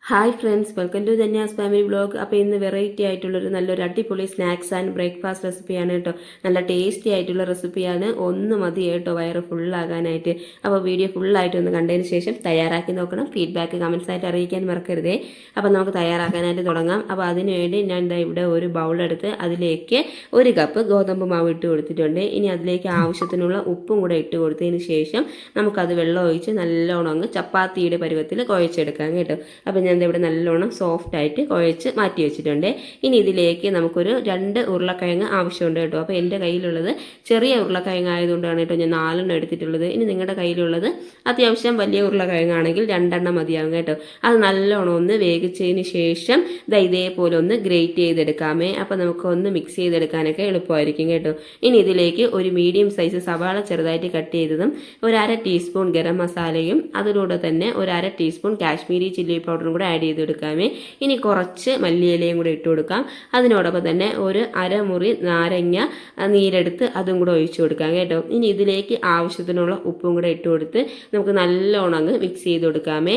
Hi friends, welcome to Dhanya's family vlog. അപ്പോൾ ഇന്ന് variety ആയിട്ടുള്ളൊരു നല്ലൊരു അടിപൊളി സ്നാക്സ് ആൻഡ് ബ്രേക്ക്ഫാസ്റ്റ് റെസിപ്പിയാണ് കേട്ടോ. നല്ല ടേസ്റ്റി ആയിട്ടുള്ള റെസിപ്പിയാണ്. ഒന്ന് മതി കേട്ടോ വയറ് ഫുള്ളാകാനായിട്ട്. അപ്പോൾ വീഡിയോ ഫുള്ളായിട്ട് ഒന്ന് കണ്ടതിന് ശേഷം തയ്യാറാക്കി നോക്കണം. ഫീഡ്ബാക്ക് കമൻസ് ആയിട്ട് അറിയിക്കാൻ മറക്കരുതേ. അപ്പോൾ നമുക്ക് തയ്യാറാക്കാനായിട്ട് തുടങ്ങാം. അപ്പോൾ അതിനുവേണ്ടി ഞാൻ ഇവിടെ ഒരു ബൗളെടുത്ത് അതിലേക്ക് 1 കപ്പ് ഗോതമ്പ് മാവ് ഇട്ട് കൊടുത്തിട്ടുണ്ട്. ഇനി അതിലേക്ക് ആവശ്യത്തിനുള്ള ഉപ്പും കൂടെ ഇട്ട് കൊടുത്തതിന് ശേഷം നമുക്കത് വെള്ളം ഒഴിച്ച് നല്ലോണം അങ്ങ് ചപ്പാത്തിയുടെ പരുവത്തിൽ കുഴച്ചെടുക്കാം കേട്ടോ. അപ്പോൾ ഞാൻ ഇവിടെ നല്ലോണം സോഫ്റ്റ് ആയിട്ട് കുഴച്ച് മാറ്റി വെച്ചിട്ടുണ്ട്. ഇനി ഇതിലേക്ക് നമുക്കൊരു 2 ഉരുളക്കിഴങ്ങ് ആവശ്യമുണ്ട് കേട്ടോ. അപ്പോൾ എൻ്റെ കയ്യിലുള്ളത് ചെറിയ ഉരുളക്കിഴങ്ങ് ആയതുകൊണ്ടാണ് കേട്ടോ ഞാൻ 4 എടുത്തിട്ടുള്ളത്. ഇനി നിങ്ങളുടെ കയ്യിലുള്ളത് അത്യാവശ്യം വലിയ ഉരുളക്കിഴങ്ങാണെങ്കിൽ 2 മതിയാവും കേട്ടോ. അത് നല്ലോണം ഒന്ന് വേവിച്ചതിന് ശേഷം ഇതേപോലെ ഒന്ന് ഗ്രേറ്റ് ചെയ്തെടുക്കാമേ. അപ്പോൾ നമുക്ക് ഒന്ന് മിക്സ് ചെയ്തെടുക്കാനൊക്കെ എളുപ്പമായിരിക്കും കേട്ടോ. ഇനി ഇതിലേക്ക് ഒരു മീഡിയം സൈസ് സവാള ചെറുതായിട്ട് കട്ട് ചെയ്തതും 1/2 ടീസ്പൂൺ ഗരം മസാലയും അതിലൂടെ തന്നെ 1/2 ടീസ്പൂൺ കാശ്മീരി ചില്ലി പൗഡറും കൂടെ ആഡ് ചെയ്ത് കൊടുക്കാമേ. ഇനി കുറച്ച് മല്ലിയിലയും കൂടെ ഇട്ട് കൊടുക്കാം. അതിനോടൊപ്പം തന്നെ ഒരു അരമുറി നാരങ്ങ നീരെടുത്ത് അതും കൂടെ ഒഴിച്ചു കൊടുക്കാം കേട്ടോ. ഇനി ഇതിലേക്ക് ആവശ്യത്തിനുള്ള ഉപ്പും കൂടെ ഇട്ട് കൊടുത്ത് നമുക്ക് നല്ലോണം അങ്ങ് മിക്സ് ചെയ്ത് കൊടുക്കാമേ.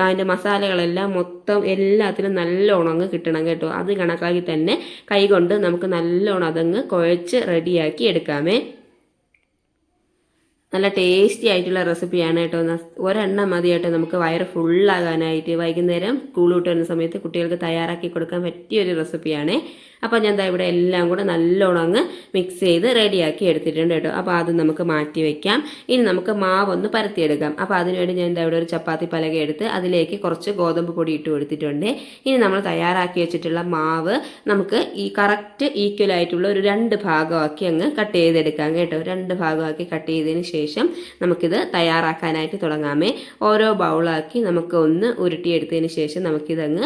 അതിൻ്റെ മസാലകളെല്ലാം മൊത്തം എല്ലാത്തിലും നല്ലോണം അങ്ങ് കിട്ടണം കേട്ടോ. അത് കണക്കാക്കി തന്നെ കൈകൊണ്ട് നമുക്ക് നല്ലോണം അതങ്ങ് കുഴച്ച് റെഡിയാക്കി എടുക്കാമേ. നല്ല ടേസ്റ്റി ആയിട്ടുള്ള റെസിപ്പിയാണ് കേട്ടോ. ഒരെണ്ണം മതി കേട്ടോ നമുക്ക് വയറ് ഫുള്ളാകാനായിട്ട്. വൈകുന്നേരം സ്കൂൾ വിട്ട് വരുന്ന സമയത്ത് കുട്ടികൾക്ക് തയ്യാറാക്കി കൊടുക്കാൻ പറ്റിയൊരു റെസിപ്പിയാണ്. അപ്പോൾ ഞാൻ ഇവിടെ എല്ലാം കൂടെ നല്ലോണം അങ്ങ് മിക്സ് ചെയ്ത് റെഡിയാക്കി എടുത്തിട്ടുണ്ട് കേട്ടോ. അപ്പോൾ അത് നമുക്ക് മാറ്റി വയ്ക്കാം. ഇനി നമുക്ക് മാവൊന്ന് പരത്തിയെടുക്കാം. അപ്പോൾ അതിനുവേണ്ടി ഞാൻ ഇവിടെ ഒരു ചപ്പാത്തി പലക എടുത്ത് അതിലേക്ക് കുറച്ച് ഗോതമ്പ് പൊടി ഇട്ട് കൊടുത്തിട്ടുണ്ട്. ഇനി നമ്മൾ തയ്യാറാക്കി വെച്ചിട്ടുള്ള മാവ് നമുക്ക് ഈ കറക്റ്റ് ഈക്വൽ ആയിട്ടുള്ള ഒരു 2 ഭാഗമാക്കി അങ്ങ് കട്ട് ചെയ്തെടുക്കാം കേട്ടോ. 2 ഭാഗമാക്കി കട്ട് ചെയ്തതിന് ശേഷം നമുക്കിത് തയ്യാറാക്കാനായിട്ട് തുടങ്ങാമേ. ഓരോ ബൗളാക്കി നമുക്ക് ഒന്ന് ഉരുട്ടിയെടുത്തതിന് ശേഷം നമുക്കിതങ്ങ്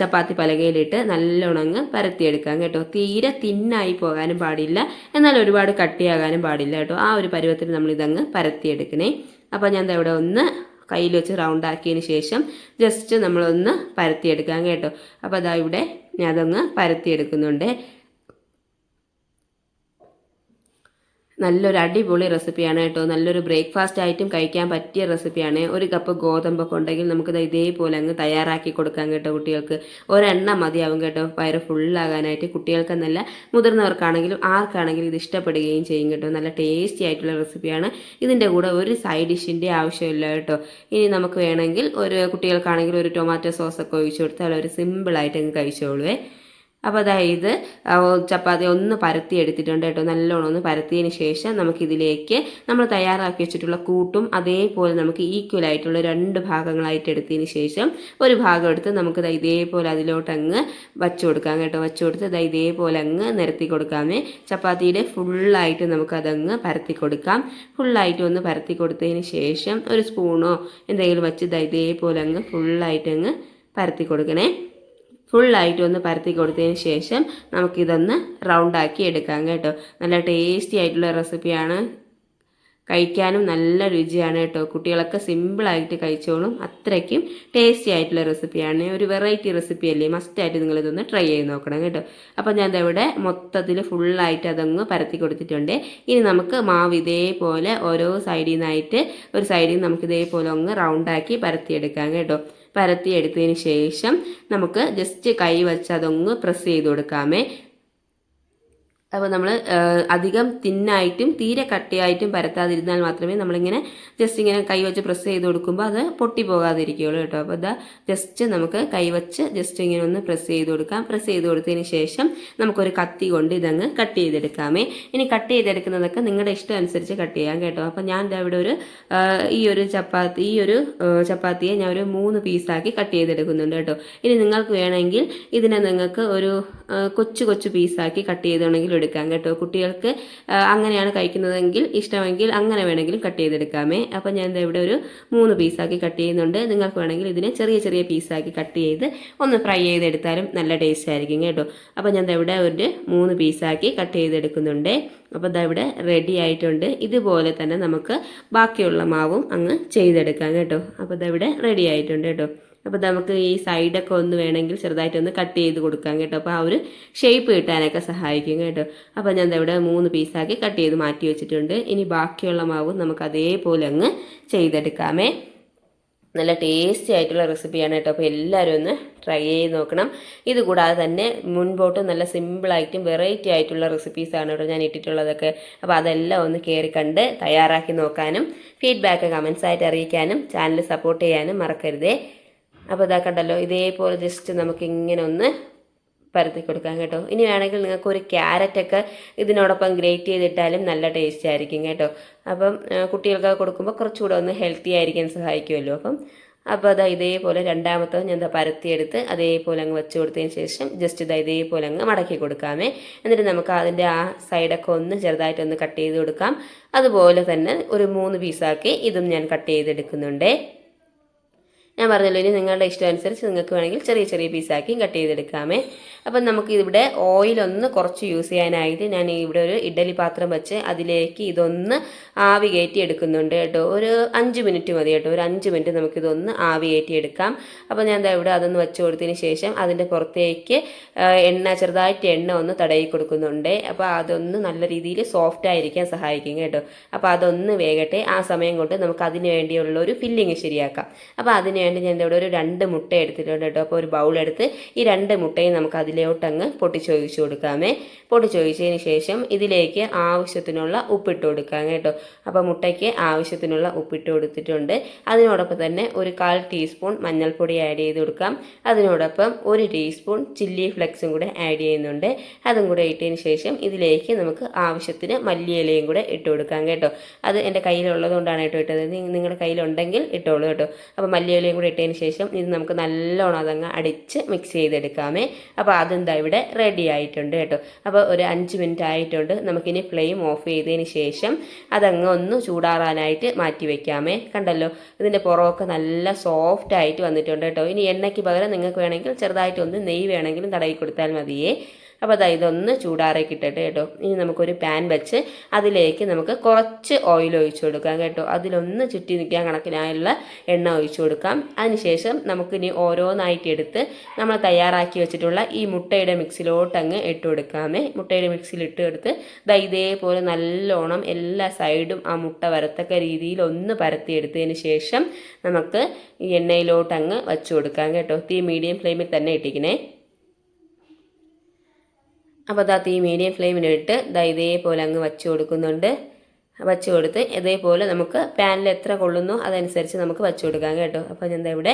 ചപ്പാത്തി പലകയിലിട്ട് നല്ലോണം അങ്ങ് പരത്തിയെടുക്കാം കേട്ടോ. തീരെ തിന്നായി പോകാനും പാടില്ല, എന്നാൽ ഒരുപാട് കട്ടിയാകാനും പാടില്ല കേട്ടോ. ആ ഒരു പരുവത്തിൽ നമ്മൾ ഇതങ്ങ് പരത്തിയെടുക്കണേ. അപ്പോൾ ഞാൻ ഇവിടെ ഒന്ന് കയ്യിൽ വെച്ച് റൗണ്ട് ആക്കിയതിന് ശേഷം ജസ്റ്റ് നമ്മളൊന്ന് പരത്തിയെടുക്കാം കേട്ടോ. അപ്പോൾ അതാ ഇവിടെ ഞാൻ അതങ്ങ് പരത്തിയെടുക്കുന്നുണ്ട്. നല്ലൊരു അടിപൊളി റെസിപ്പിയാണ് കേട്ടോ. നല്ലൊരു ബ്രേക്ക്ഫാസ്റ്റ് ആയിട്ടും കഴിക്കാൻ പറ്റിയ റെസിപ്പിയാണ്. 1 കപ്പ് ഗോതമ്പൊക്കെ ഉണ്ടെങ്കിൽ നമുക്കിത് ഇതേപോലെ അങ്ങ് തയ്യാറാക്കി കൊടുക്കാം കേട്ടോ. കുട്ടികൾക്ക് ഒരെണ്ണം മതിയാവും കേട്ടോ വയറ് ഫുള്ളാകാനായിട്ട്. കുട്ടികൾക്കെന്നല്ല മുതിർന്നവർക്കാണെങ്കിലും ആർക്കാണെങ്കിലും ഇത് ഇഷ്ടപ്പെടുകയും ചെയ്യും കേട്ടോ. നല്ല ടേസ്റ്റി ആയിട്ടുള്ള റെസിപ്പിയാണ്. ഇതിൻ്റെ കൂടെ ഒരു സൈഡ് ഡിഷിൻ്റെ ആവശ്യമില്ല കേട്ടോ. ഇനി നമുക്ക് വേണമെങ്കിൽ കുട്ടികൾക്കാണെങ്കിൽ ഒരു ടൊമാറ്റോ സോസൊക്കെ ഒഴിച്ചു കൊടുത്താൽ അവർ സിമ്പിളായിട്ട് അങ്ങ് കഴിച്ചോളുവേ. അപ്പോൾ അതായത് ചപ്പാത്തി ഒന്ന് പരത്തി എടുത്തിട്ടുണ്ട് കേട്ടോ. നല്ലോണം ഒന്ന് പരത്തിയതിന് ശേഷം നമുക്കിതിലേക്ക് നമ്മൾ തയ്യാറാക്കി വെച്ചിട്ടുള്ള കൂട്ടും അതേപോലെ നമുക്ക് ഈക്വൽ ആയിട്ടുള്ള 2 ഭാഗങ്ങളായിട്ട് എടുത്തതിന് ശേഷം ഒരു ഭാഗം എടുത്ത് നമുക്ക് ഇതേപോലെ അതിലോട്ടങ്ങ് വച്ചു കൊടുക്കാം കേട്ടോ. വച്ചു കൊടുത്ത് ഇതേപോലെ അങ്ങ് നിരത്തി കൊടുക്കാമേ. ചപ്പാത്തിയുടെ ഫുള്ളായിട്ട് നമുക്കതങ്ങ് പരത്തി കൊടുക്കാം. ഫുള്ളായിട്ട് ഒന്ന് പരത്തി കൊടുത്തതിന് ശേഷം ഒരു സ്പൂണോ എന്തെങ്കിലും വെച്ച് ഇതേപോലെ അങ്ങ് ഫുള്ളായിട്ട് അങ്ങ് പരത്തി കൊടുക്കണേ. ഫുള്ളായിട്ട് ഒന്ന് പരത്തി കൊടുത്തതിന് ശേഷം നമുക്കിതൊന്ന് റൗണ്ടാക്കി എടുക്കാം കേട്ടോ. നല്ല ടേസ്റ്റി ആയിട്ടുള്ള റെസിപ്പിയാണ്. കഴിക്കാനും നല്ല രുചിയാണ് കേട്ടോ. കുട്ടികളൊക്കെ സിമ്പിളായിട്ട് കഴിച്ചോളും. അത്രയ്ക്കും ടേസ്റ്റി ആയിട്ടുള്ള റെസിപ്പിയാണ്. ഒരു വെറൈറ്റി റെസിപ്പി അല്ലേ, മസ്റ്റായിട്ട് നിങ്ങളിതൊന്ന് ട്രൈ ചെയ്ത് നോക്കണം കേട്ടോ. അപ്പോൾ ഞാൻ ഇവിടെ മൊത്തത്തിൽ ഫുള്ളായിട്ട് അതങ്ങ് പരത്തി കൊടുത്തിട്ടുണ്ട്. ഇനി നമുക്ക് മാവ് ഇതേപോലെ ഓരോ സൈഡിൽ നിന്നായിട്ട് ഒരു സൈഡിൽ നിന്ന് നമുക്ക് ഇതേപോലെ അങ്ങ് റൗണ്ടാക്കി പരത്തിയെടുക്കാം കേട്ടോ. പരത്തിയെടുത്തതിന് ശേഷം നമുക്ക് ജസ്റ്റ് കൈ വെച്ച് അതൊന്ന് പ്രസ് ചെയ്ത് കൊടുക്കാമേ. അപ്പോൾ നമ്മൾ അധികം തിന്നായിട്ടും തീരെ കട്ടിയായിട്ടും പരത്താതിരുന്നാൽ മാത്രമേ നമ്മളിങ്ങനെ ജസ്റ്റ് ഇങ്ങനെ കൈ വെച്ച് പ്രസ് ചെയ്ത് കൊടുക്കുമ്പോൾ അത് പൊട്ടി പോകാതിരിക്കുകയുള്ളൂ കേട്ടോ. അപ്പോൾ ഇതാ ജസ്റ്റ് നമുക്ക് കൈ വെച്ച് ജസ്റ്റ് ഇങ്ങനെ ഒന്ന് പ്രസ് ചെയ്ത് കൊടുക്കാം. പ്രസ് ചെയ്ത് കൊടുത്തതിന് ശേഷം നമുക്കൊരു കത്തി കൊണ്ട് ഇതങ്ങ് കട്ട് ചെയ്തെടുക്കാമേ. ഇനി കട്ട് ചെയ്തെടുക്കുന്നതൊക്കെ നിങ്ങളുടെ ഇഷ്ടം അനുസരിച്ച് കട്ട് ചെയ്യാം കേട്ടോ. അപ്പോൾ ഞാൻ ഇവിടെ ഈ ഒരു ചപ്പാത്തിയെ ഞാൻ ഒരു 3 പീസാക്കി കട്ട് ചെയ്തെടുക്കുന്നുണ്ട് കേട്ടോ. ഇനി നിങ്ങൾക്ക് വേണമെങ്കിൽ ഇതിനെ നിങ്ങൾക്ക് ഒരു കൊച്ചു പീസാക്കി കട്ട് ചെയ്തുകൊണ്ടെങ്കിൽ എടുക്കാം കേട്ടോ. കുട്ടികൾക്ക് അങ്ങനെയാണ് കഴിക്കുന്നതെങ്കിൽ ഇഷ്ടമെങ്കിൽ അങ്ങനെ വേണമെങ്കിലും കട്ട് ചെയ്തെടുക്കാമേ. അപ്പോൾ ഞാൻ ഇവിടെ ഒരു 3 പീസാക്കി കട്ട് ചെയ്യുന്നുണ്ട്. നിങ്ങൾക്ക് വേണമെങ്കിൽ ഇതിനെ ചെറിയ പീസാക്കി കട്ട് ചെയ്ത് ഒന്ന് ഫ്രൈ ചെയ്തെടുത്താലും നല്ല ടേസ്റ്റ് ആയിരിക്കും കേട്ടോ. അപ്പോൾ ഞാൻ ഇവിടെ ഒരു 3 പീസാക്കി കട്ട് ചെയ്തെടുക്കുന്നുണ്ട്. അപ്പോൾ ഇവിടെ റെഡി ആയിട്ടുണ്ട്. ഇതുപോലെ തന്നെ നമുക്ക് ബാക്കിയുള്ള മാവും അങ്ങ് ചെയ്തെടുക്കാം കേട്ടോ. അപ്പോൾ ഇവിടെ റെഡി ആയിട്ടുണ്ട് കേട്ടോ. അപ്പോൾ നമുക്ക് ഈ സൈഡൊക്കെ ഒന്ന് വേണമെങ്കിൽ ചെറുതായിട്ടൊന്ന് കട്ട് ചെയ്ത് കൊടുക്കാം കേട്ടോ. അപ്പോൾ ആ ഒരു ഷേപ്പ് കിട്ടാനൊക്കെ സഹായിക്കും കേട്ടോ. അപ്പോൾ ഞാൻ ഇവിടെ 3 പീസാക്കി കട്ട് ചെയ്ത് മാറ്റി വെച്ചിട്ടുണ്ട്. ഇനി ബാക്കിയുള്ള മാവും നമുക്ക് അതേപോലെ അങ്ങ് ചെയ്തെടുക്കാമേ. നല്ല ടേസ്റ്റി ആയിട്ടുള്ള റെസിപ്പിയാണ് കേട്ടോ. അപ്പോൾ എല്ലാവരും ഒന്ന് ട്രൈ ചെയ്ത് നോക്കണം. ഇതുകൂടാതെ തന്നെ മുൻപോട്ട് നല്ല സിമ്പിളായിട്ടും വെറൈറ്റി ആയിട്ടുള്ള റെസിപ്പീസാണ് കേട്ടോ ഞാൻ ഇട്ടിട്ടുള്ളതൊക്കെ. അപ്പോൾ അതെല്ലാം ഒന്ന് കയറി കണ്ട് തയ്യാറാക്കി നോക്കാനും ഫീഡ്ബാക്ക് കമൻസ് ആയിട്ട് അറിയിക്കാനും ചാനൽ സപ്പോർട്ട് ചെയ്യാനും മറക്കരുതേ. അപ്പോൾ ഇതാ കണ്ടല്ലോ, ഇതേപോലെ ജസ്റ്റ് നമുക്കിങ്ങനെ ഒന്ന് പരത്തി കൊടുക്കാം കേട്ടോ. ഇനി വേണമെങ്കിൽ നിങ്ങൾക്ക് ഒരു ക്യാരറ്റൊക്കെ ഇതിനോടൊപ്പം ഗ്രേറ്റ് ചെയ്തിട്ടാലും നല്ല ടേസ്റ്റ് ആയിരിക്കും കേട്ടോ. അപ്പം കുട്ടികൾക്ക് കൊടുക്കുമ്പോൾ കുറച്ചുകൂടെ ഒന്ന് ഹെൽത്തി ആയിരിക്കാൻ സഹായിക്കുമല്ലോ. അപ്പോൾ അതാ ഇതേപോലെ രണ്ടാമത്തെ ഞാൻ പരത്തിയെടുത്ത് അതേപോലെ അങ്ങ് വെച്ച് കൊടുത്തതിന് ശേഷം ജസ്റ്റ് ഇതാ ഇതേപോലെ അങ്ങ് മടക്കി കൊടുക്കാമേ. എന്നിട്ട് നമുക്ക് അതിൻ്റെ ആ സൈഡൊക്കെ ഒന്ന് ചെറുതായിട്ടൊന്ന് കട്ട് ചെയ്ത് കൊടുക്കാം. അതുപോലെ തന്നെ ഒരു 3 പീസാക്കി ഇതും ഞാൻ കട്ട് ചെയ്തെടുക്കുന്നുണ്ട്. ഞാൻ പറഞ്ഞല്ലോ, ഇനി നിങ്ങളുടെ ഇഷ്ടം അനുസരിച്ച് നിങ്ങൾക്ക് വേണമെങ്കിൽ ചെറിയ ചെറിയ പീസാക്കി കട്ട് ചെയ്തെടുക്കാമേ. അപ്പം നമുക്ക് ഇവിടെ ഓയിലൊന്ന് കുറച്ച് യൂസ് ചെയ്യാനായിട്ട് ഞാൻ ഇവിടെ ഒരു ഇഡ്ഡലി പാത്രം വെച്ച് അതിലേക്ക് ഇതൊന്ന് ആവി കയറ്റി എടുക്കുന്നുണ്ട് കേട്ടോ. ഒരു 5 മിനിറ്റ് മതി കേട്ടോ. ഒരു 5 മിനിറ്റ് നമുക്കിതൊന്ന് ആവി കയറ്റി എടുക്കാം. അപ്പോൾ ഞാൻ എന്താ ഇവിടെ അതൊന്ന് വെച്ച് കൊടുത്തതിന് ശേഷം അതിൻ്റെ പുറത്തേക്ക് ചെറുതായിട്ട് എണ്ണ ഒന്ന് തടയി കൊടുക്കുന്നുണ്ട്. അപ്പോൾ അതൊന്ന് നല്ല രീതിയിൽ സോഫ്റ്റ് ആയിരിക്കാൻ സഹായിക്കും കേട്ടോ. അപ്പോൾ അതൊന്ന് വേകട്ടെ. ആ സമയം കൊണ്ട് നമുക്ക് അതിന് വേണ്ടിയുള്ള ഒരു ഫില്ലിങ് ശരിയാക്കാം. അപ്പോൾ അതിന് വേണ്ടി ഞാൻ ഇവിടെ ഒരു 2 മുട്ട എടുത്തിട്ടുണ്ട് കേട്ടോ. അപ്പോൾ ഒരു ബൗളെടുത്ത് ഈ 2 മുട്ടയും നമുക്ക് അതിലോട്ടങ്ങ് പൊട്ടിച്ചൊഴിച്ച് കൊടുക്കാമേ. പൊട്ടിച്ചൊഴിച്ചതിന് ശേഷം ഇതിലേക്ക് ആവശ്യത്തിനുള്ള ഉപ്പിട്ട് കൊടുക്കാം കേട്ടോ. അപ്പോൾ മുട്ടയ്ക്ക് ആവശ്യത്തിനുള്ള ഉപ്പിട്ട് കൊടുത്തിട്ടുണ്ട്. അതിനോടൊപ്പം തന്നെ ഒരു 1/4 ടീസ്പൂൺ മഞ്ഞൾപ്പൊടി ആഡ് ചെയ്ത് കൊടുക്കാം. അതിനോടൊപ്പം 1 ടീസ്പൂൺ ചില്ലി ഫ്ലെക്സും കൂടെ ആഡ് ചെയ്യുന്നുണ്ട്. അതും കൂടെ ഇട്ടതിന് ശേഷം ഇതിലേക്ക് നമുക്ക് ആവശ്യത്തിന് മല്ലിയിലയും കൂടെ ഇട്ട് കൊടുക്കാം കേട്ടോ. അത് എൻ്റെ കയ്യിലുള്ളത് കൊണ്ടാണ് കേട്ടോ ഇട്ടത്. നിങ്ങളുടെ കയ്യിലുണ്ടെങ്കിൽ ഇട്ടോളൂ കേട്ടോ. അപ്പോൾ മല്ലിയിലയും കൂടെ ഇട്ടതിന് ശേഷം ഇത് നമുക്ക് നല്ലോണം അതങ്ങ് അടിച്ച് മിക്സ് ചെയ്തെടുക്കാമേ. അപ്പോൾ അതെന്താ ഇവിടെ റെഡി ആയിട്ടുണ്ട് കേട്ടോ. അപ്പോൾ ഒരു 5 മിനിറ്റ് ആയിട്ടുണ്ട്. നമുക്കിനി ഫ്ലെയിം ഓഫ് ചെയ്തതിന് ശേഷം അതങ്ങ് ഒന്ന് ചൂടാറാനായിട്ട് മാറ്റി വയ്ക്കാമേ. കണ്ടല്ലോ, ഇതിൻ്റെ പുറമൊക്കെ നല്ല സോഫ്റ്റ് ആയിട്ട് വന്നിട്ടുണ്ട് കേട്ടോ. ഇനി എണ്ണയ്ക്ക് പകരം നിങ്ങൾക്ക് വേണമെങ്കിൽ ചെറുതായിട്ടൊന്ന് നെയ്യ് വേണമെങ്കിലും തടവി കൊടുത്താൽ മതിയേ. അപ്പോൾ അതാ ഇതൊന്ന് ചൂടാറി കിട്ടട്ടെ കേട്ടോ. ഇനി നമുക്കൊരു പാൻ വെച്ച് അതിലേക്ക് നമുക്ക് കുറച്ച് ഓയിൽ ഒഴിച്ചു കൊടുക്കാം കേട്ടോ. അതിലൊന്ന് ചുറ്റി നിൽക്കാൻ കണക്കിനായുള്ള എണ്ണ ഒഴിച്ചു കൊടുക്കാം. അതിനുശേഷം നമുക്കിനി ഓരോന്നായിട്ട് എടുത്ത് നമ്മൾ തയ്യാറാക്കി വെച്ചിട്ടുള്ള ഈ മുട്ടയുടെ മിക്സിലോട്ടങ്ങ് ഇട്ട് കൊടുക്കാമേ. മുട്ടയുടെ മിക്സിയിൽ ഇട്ടെടുത്ത് ഇതേപോലെ നല്ലോണം എല്ലാ സൈഡും ആ മുട്ട വരത്തക്ക രീതിയിൽ ഒന്ന് പരത്തിയെടുത്തതിന് ശേഷം നമുക്ക് ഈ എണ്ണയിലോട്ടങ്ങ് വച്ചു കൊടുക്കാം കേട്ടോ. തീ മീഡിയം ഫ്ലെയിമിൽ തന്നെ ഇട്ടിക്കണേ. അപ്പോൾ തീ മീഡിയം ഫ്ലെയിമിലിട്ട് ഇതേപോലെ അങ്ങ് വച്ച് കൊടുക്കുന്നുണ്ട്. വച്ച് കൊടുത്ത് ഇതേപോലെ നമുക്ക് പാനിൽ എത്ര കൊള്ളുന്നോ അതനുസരിച്ച് നമുക്ക് വച്ച് കൊടുക്കാം കേട്ടോ. അപ്പോൾ ഞാൻ ഇവിടെ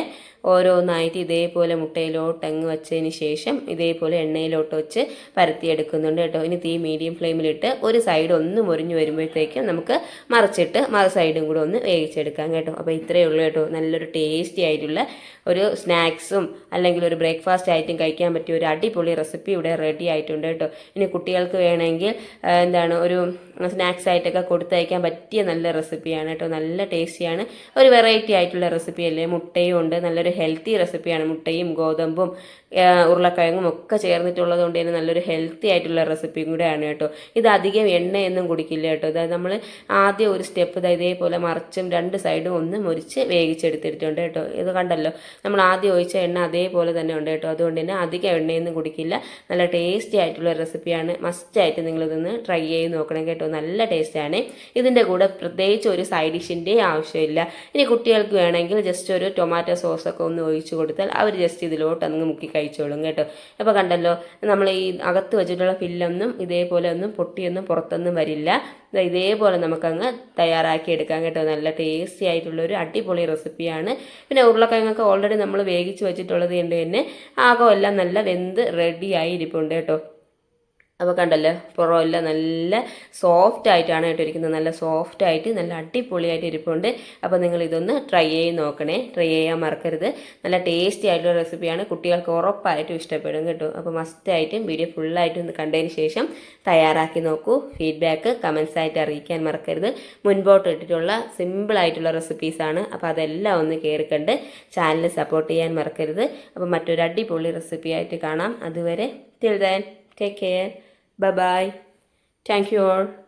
ഓരോന്നായിട്ട് ഇതേപോലെ മുട്ടയിലോട്ടങ്ങ് വെച്ചതിന് ശേഷം ഇതേപോലെ എണ്ണയിലോട്ട് വെച്ച് പരത്തിയെടുക്കുന്നുണ്ട് കേട്ടോ. ഇനി തീ മീഡിയം ഫ്ലെയിമിലിട്ട് ഒരു സൈഡ് ഒന്ന് മുരിഞ്ഞ് വരുമ്പോഴത്തേക്കും നമുക്ക് മറിച്ചിട്ട് മറു സൈഡും കൂടെ ഒന്ന് വേവിച്ചെടുക്കാം കേട്ടോ. അപ്പോൾ ഇത്രയേ ഉള്ളൂ കേട്ടോ. നല്ലൊരു ടേസ്റ്റി ആയിട്ടുള്ള ഒരു സ്നാക്സും അല്ലെങ്കിൽ ഒരു ബ്രേക്ക്ഫാസ്റ്റ് ആയിട്ടും കഴിക്കാൻ പറ്റിയ ഒരു അടിപൊളി റെസിപ്പി ഇവിടെ റെഡി ആയിട്ടുണ്ട് കേട്ടോ. ഇനി കുട്ടികൾക്ക് വേണമെങ്കിൽ ഒരു സ്നാക്സ് ആയിട്ടൊക്കെ കൊടുത്തയക്കാൻ പറ്റിയ നല്ല റെസിപ്പിയാണ് കേട്ടോ. നല്ല ടേസ്റ്റിയാണ്. ഒരു വെറൈറ്റി ആയിട്ടുള്ള റെസിപ്പി അല്ലേ. മുട്ടയും ഉണ്ട്. നല്ലൊരു ഹെൽത്തി റെസിപ്പിയാണ്. മുട്ടയും ഗോതമ്പും ഉരുളക്കിഴങ്ങും ഒക്കെ ചേർന്നിട്ടുള്ളത് കൊണ്ട് തന്നെ നല്ലൊരു ഹെൽത്തി ആയിട്ടുള്ള റെസിപ്പിയും കൂടെയാണ് കേട്ടോ. ഇത് അധികം എണ്ണയൊന്നും കുടിക്കില്ല കേട്ടോ. അതായത് നമ്മൾ ആദ്യം ഒരു സ്റ്റെപ്പ് ഇതേപോലെ മറിച്ചും 2 സൈഡും ഒന്ന് മുരിച്ച് വേവിച്ചെടുത്തിട്ടുണ്ട് കേട്ടോ. ഇത് കണ്ടല്ലോ, നമ്മൾ ആദ്യം ഒഴിച്ച എണ്ണ അതേപോലെ തന്നെ ഉണ്ട് കേട്ടോ. അതുകൊണ്ട് തന്നെ അധികം എണ്ണയൊന്നും കുടിക്കില്ല. നല്ല ടേസ്റ്റി ആയിട്ടുള്ള റെസിപ്പിയാണ്. മസ്റ്റായിട്ട് നിങ്ങളിതൊന്ന് ട്രൈ ചെയ്ത് നോക്കണം കേട്ടോ. നല്ല ടേസ്റ്റാണ്. ഇതിൻ്റെ കൂടെ പ്രത്യേകിച്ച് ഒരു സൈഡ് ഡിഷിൻ്റെ ആവശ്യമില്ല. ഇനി കുട്ടികൾക്ക് വേണമെങ്കിൽ ജസ്റ്റ് ഒരു ടൊമാറ്റോ സോസൊക്കെ ഒന്ന് ഒഴിച്ചു കൊടുത്താൽ അവർ ജസ്റ്റ് ഇതിലോട്ട് അങ്ങ് മുക്കി കഴിച്ചോളും കേട്ടോ. അപ്പോൾ കണ്ടല്ലോ, നമ്മൾ ഈ അകത്ത് വെച്ചിട്ടുള്ള ഫില്ലൊന്നും ഇതേപോലെ ഒന്നും പൊട്ടിയൊന്നും പുറത്തൊന്നും വരില്ല. ഇതേപോലെ നമുക്കങ്ങ് തയ്യാറാക്കി എടുക്കാം കേട്ടോ. നല്ല ടേസ്റ്റി ആയിട്ടുള്ള ഒരു അടിപൊളി റെസിപ്പിയാണ്. പിന്നെ ഉരുളക്കിഴങ്ങൊക്കെ ഓൾറെഡി നമ്മൾ വേവിച്ച് വെച്ചിട്ടുള്ളത് കൊണ്ട് തന്നെ ആകമെല്ലാം നല്ല വെന്ത് റെഡിയായി ഇരിപ്പുണ്ട് കേട്ടോ. അപ്പോൾ കണ്ടല്ലോ, പുറമെല്ലാം നല്ല സോഫ്റ്റ് ആയിട്ടാണ് കേട്ടോ ഇരിക്കുന്നത്. നല്ല സോഫ്റ്റ് ആയിട്ട് നല്ല അടിപൊളിയായിട്ട് ഇരിപ്പുണ്ട്. അപ്പോൾ നിങ്ങൾ ഇതൊന്ന് ട്രൈ ചെയ്ത് നോക്കണേ. ട്രൈ ചെയ്യാൻ മറക്കരുത്. നല്ല ടേസ്റ്റി ആയിട്ടുള്ള റെസിപ്പിയാണ്. കുട്ടികൾക്ക് ഉറപ്പായിട്ടും ഇഷ്ടപ്പെടും കേട്ടോ. അപ്പോൾ മസ്റ്റായിട്ടും വീഡിയോ ഫുള്ളായിട്ടും ഒന്ന് കണ്ടതിന് ശേഷം തയ്യാറാക്കി നോക്കൂ. ഫീഡ്ബാക്ക് കമൻസ് ആയിട്ട് അറിയിക്കാൻ മറക്കരുത്. മുൻപോട്ട് ഇട്ടിട്ടുള്ള സിമ്പിളായിട്ടുള്ള റെസിപ്പീസാണ്. അപ്പോൾ അതെല്ലാം ഒന്ന് കയറിക്കണ്ട് ചാനൽ സപ്പോർട്ട് ചെയ്യാൻ മറക്കരുത്. അപ്പോൾ മറ്റൊരു അടിപൊളി റെസിപ്പി ആയിട്ട് കാണാം. അതുവരെ till then take care. Bye bye. Thank you all.